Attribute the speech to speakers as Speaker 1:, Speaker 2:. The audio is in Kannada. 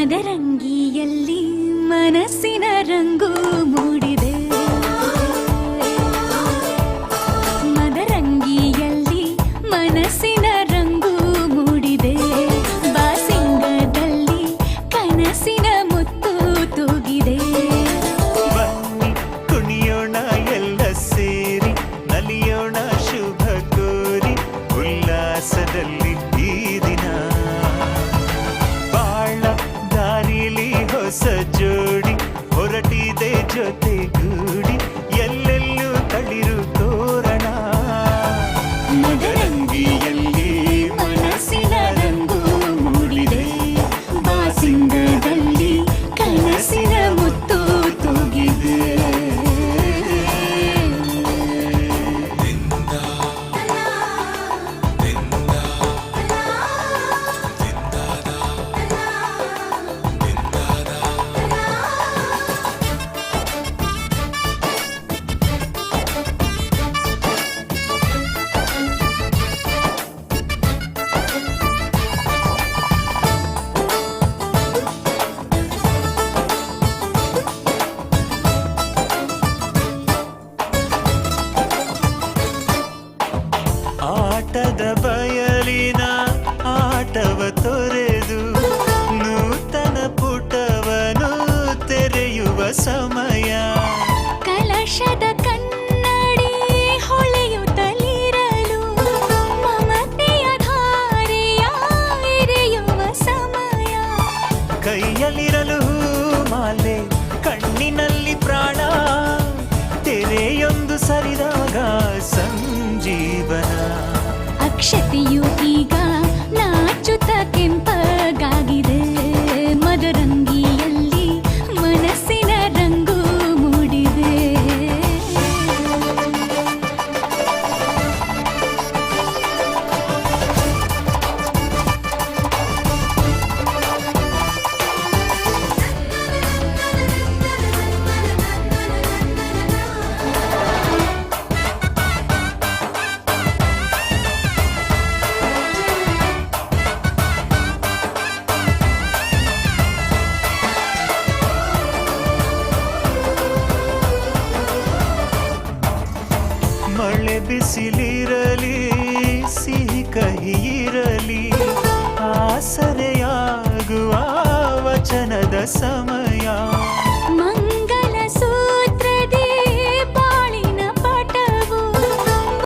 Speaker 1: ಮದರಂಗಿಯಲ್ಲಿ ಮನಸ್ಸಿನ ರಂಗು ಮೂಡಿದೆ. ಮದರಂಗಿಯಲ್ಲಿ ಮನಸ್ಸಿನ ರಂಗು ಮೂಡಿದೆ. ಬಾಸಿಂಗದಲ್ಲಿ ಕನಸಿನ ಮುತ್ತು ತೂಗಿದೆ.
Speaker 2: ಬನ್ನಿ ಕುಣಿಯೋಣ ಎಲ್ಲ ಸೇರಿ, ನಲಿಯೋಣ ಶುಭ ಕೋರಿ, ಉಲ್ಲಾಸದಲ್ಲಿ ಈ ದಿನ. ಬಾಳ ದಾರಿಲಿ ಹೊಸ ಜೋಡಿ ಹೊರಟಿದೆ ಜೊತೆಗೂಡಿ, ಎಲ್ಲೆಲ್ಲೂ ತಳಿರು ತೋರಣ.
Speaker 1: ಮದರಂಗಿಯಲ್ಲಿ ಮನಸ್ಸಿನ ರಂಗು ಮೂಡಿದೆ. ಬಾಸಿಂಗದಲ್ಲಿ ಕನಸಿನ ಮುತ್ತು ತೂಗಿದೆ.
Speaker 2: ಆಟದ ಬಯಲಿನ ಆಟವ ತೊರೆದು ನೂತನ ಪುಟವನು ತೆರೆಯುವ ಸಮಯ.
Speaker 1: ಕಲಶದ ಕನ್ನಡಿ ಹೊಳೆಯುತ್ತಲಿರಲು ಮಮತೆಯ ಧಾರೆಯ ಎರೆಯುವ ಸಮಯ.
Speaker 2: ಕೈಯಲ್ಲಿರಲು ಮಾಲೆ, ಕಣ್ಣಿನಲ್ಲಿ ಪ್ರಾಣ, ತೆರೆಯೊಂದು ಸರಿದಾಗ ಸಂಜೀವನ.
Speaker 1: ಅಕ್ಷತೆಯು ಈಗ ನಾಚುತ್ತ ಕೆಂಪಗಾಗಿದೆ. ಮದರಂಗಿಯಲ್ಲಿ ಮನಸ್ಸಿನ ರಂಗು ಮೂಡಿದೆ.
Speaker 2: ಮಳೆ ಬಿಸಿಲಿರಲಿ, ಸಿಹಿ ಕಹಿ ಇರಲಿ, ಆಸರೆಯಾಗುವ ವಚನದ ಸಮಯ.